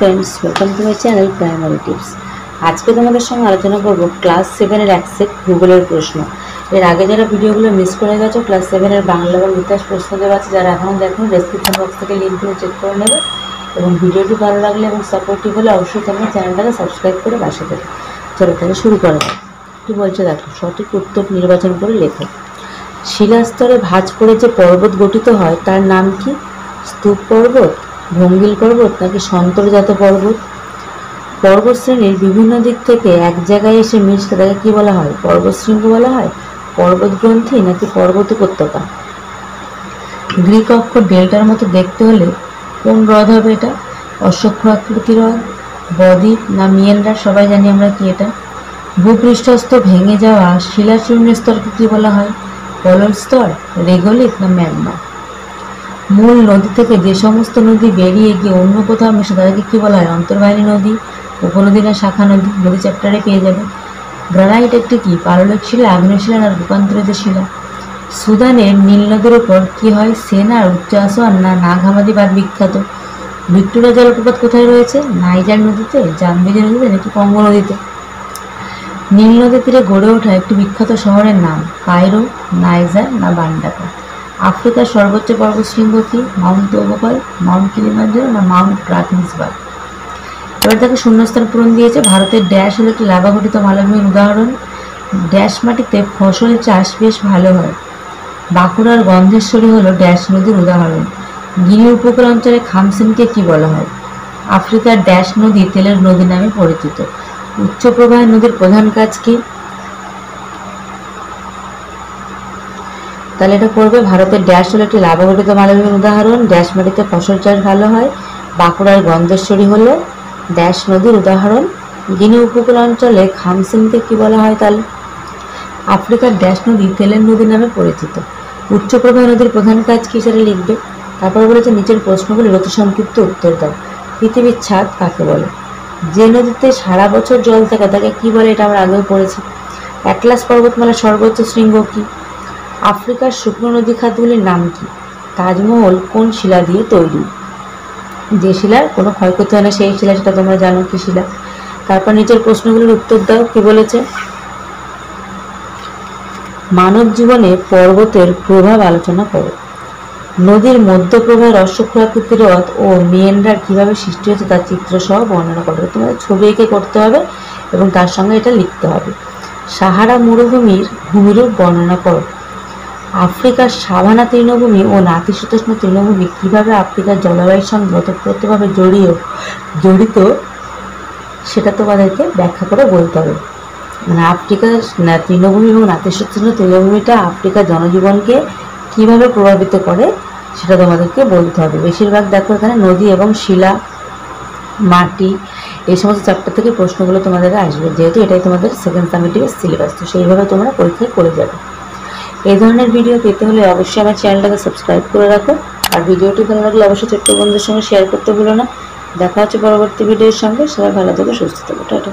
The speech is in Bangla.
Friends welcome to my channel primary tips. आज के तुम्हारे संगे आलोचना करब क्लास 7 एक्सेप्ट भूगोलेर प्रश्न। एर आगे जरा भिडियोगुलो मिस करे गेछो क्लास 7 बांगला और इतिहास प्रश्न देওয়া আছে, যারা এখনো দেখোনি ডেসক্রিপশন বক্স থেকে লিংকগুলো চেক করে নেবে এবং ভিডিওটি ভালো লাগলে এবং সাপোর্টিভ হলে অবশ্যই তোমরা চ্যানেলটাকে সাবস্ক্রাইব করে পাশে থেকো। চলো তাহলে শুরু করা যাক। কি বলছে দেখো, সঠিক উত্তর নির্বাচন করে লেখো। শিলাস্তরে ভাঁজ পড়ে যে পর্বত গঠিত হয় তার নাম কি? স্তূপ পর্বত, ভঙ্গিল পর্বত নাকি সন্তর্জাত পর্বত? পর্বত শ্রেণীর বিভিন্ন দিক থেকে এক জায়গায় এসে মিশতে তাকে কি বলা হয়? পর্বত শৃঙ্গ বলা হয়, পর্বত গ্রন্থি নাকি পর্বত উপত্যকা? গ্রিক অক্ষর ডেল্টার মতো দেখতে হলে কোন হ্রদ হবে এটা? অশ্বক্ষ আকৃতির হ্রদ, বদ্বীপ না মিয়েন্ডার? সবাই জানি আমরা কি এটা। ভূপৃষ্ঠস্থ ভেঙে যাওয়া শিলাচূর্ণের স্তরকে কি বলা হয়? পলল স্তর, রেগলিথ না ম্যাগমা? মূল নদী থেকে যে সমস্ত নদী বেরিয়ে গিয়ে অন্য কোথাও মেশে তাদেরকে কি বলা হয়? অন্তর্বাহিনী নদী, উপনদী না শাখা নদী? নদী চ্যাপ্টারে পেয়ে যাবে। গ্রানাইট একটি কি? পাললিক শিলা, আগ্নেয় শিলা না রূপান্তরিত শিলা? সুদানের নীল নদীর উপর কি হয়? সেনার উচ্চ আসোয়ান না নাগহামাদি বাঁধ বিখ্যাত? ভিক্টোরিয়া জলপ্রপাত কোথায় রয়েছে? নাইজার নদীতে, জাম্বেজি নদীতে নাকি কঙ্গো নদীতে? নীল নদীর তীরে গড়ে ওঠা একটি বিখ্যাত শহরের নাম? কায়রো, নাইজার না বান্ডাকা? আফ্রিকার সর্বোচ্চ পর্বতশৃঙ্গ কি? মাউন্ট তোবাকাল, মাউন্ট কিলিমাঞ্জারো না মাউন্ট ড্রাকেনসবার্গ? এবার তাকে শূন্যস্থান পূরণ দিয়েছে। ভারতের ড্যাশ হলো একটি লাভা গঠিত মালভূমির উদাহরণ। ড্যাশ মাটিতে ফসল চাষ বেশ ভালো হয়। বাঁকুড়ার গন্ধেশ্বরী হলো ড্যাশ নদীর উদাহরণ। গিনি উপকূল অঞ্চলে খামসিনকে কি বলা হয়? আফ্রিকার ড্যাশ নদী তেলের নদী নামে পরিচিত। উচ্চ প্রবাহের নদীর প্রধান কাজ কি? তাহলে এটা করবে ভারতের ড্যাশ হলো একটি লাভা গঠিত মালভূমির উদাহরণ। ড্যাশ মাটিতে ফসল চাষ ভালো হয়। বাঁকুড়ার গন্ধেশ্বরী হলো ড্যাশ নদীর উদাহরণ। গিনি উপকূল অঞ্চলে খামসিনকে কি বলা হয়? তাহলে আফ্রিকার ড্যাশ নদী তেলের নদী নামে পরিচিত। উচ্চ প্রবাহ নদীর প্রধান কাজ কি সেটা লিখবে। তারপর বলেছে নিচের প্রশ্নগুলি অতি সংক্ষিপ্ত উত্তর দাও। পৃথিবীর ছাদ কাকে বলে? যে নদীতে সারা বছর জল থাকে তাকে কি বলে? এটা আমরা আগেও পড়েছি। অ্যাটলাস পর্বতমালার সর্বোচ্চ শৃঙ্গ কি? আফ্রিকার শুকনো নদী খাতগুলির নাম কি? তাজমহল কোন শিলা দিয়ে তৈরি? যে শিলার কোনো ক্ষয়ক্ষতি হয় না সেই শিলা, সেটা তোমরা জানো কি শিলা। তারপর নিচের প্রশ্নগুলির উত্তর দাও। কি বলেছে? মানব জীবনে পর্বতের প্রভাব আলোচনা করো। নদীর মধ্য প্রবাহের অশ্বক্ষ আকৃতির হ্রদ ও মিয়েন্ডার কিভাবে সৃষ্টি হয়েছে তার চিত্র সহ বর্ণনা করবে। তোমাদের ছবি এঁকে করতে হবে এবং তার সঙ্গে এটা লিখতে হবে। সাহারা মরুভূমির ভূমিরূপ বর্ণনা করো। আফ্রিকার সাভানা তৃণভূমি ও নাতিশীতোষ্ণ তৃণভূমি কিভাবে আফ্রিকার জলবায়ুর সঙ্গে ওতপ্রোতভাবে জড়িত সেটা তোমাদেরকে ব্যাখ্যা করে বলতে হবে। মানে আফ্রিকার তৃণভূমি এবং নাতিশীতোষ্ণ তৃণভূমিটা আফ্রিকার জনজীবনকে কিভাবে প্রভাবিত করে সেটা তোমাদেরকে বলতে হবে। বেশিরভাগ দেখো এখানে নদী এবং শিলা, মাটি এই সমস্ত চ্যাপ্টার থেকে প্রশ্নগুলো তোমাদের আসবে, যেহেতু এটাই তোমাদের সেকেন্ড সামেটিভের সিলেবাস। তো সেইভাবে তোমরা পরীক্ষায় করে যাবে। এই ধরনের ভিডিও পেতে হলে অবশ্যই আমার চ্যানেলটাকে সাবস্ক্রাইব করে রাখো। আর ভিডিওটি ভালো লাগলে অবশ্যই ছোট্ট বন্ধুদের সঙ্গে শেয়ার করতে ভুলো না। দেখা হচ্ছে পরবর্তী ভিডিওর সঙ্গে। সবাই ভালো থেকো, সুস্থ থেকো। টাটা।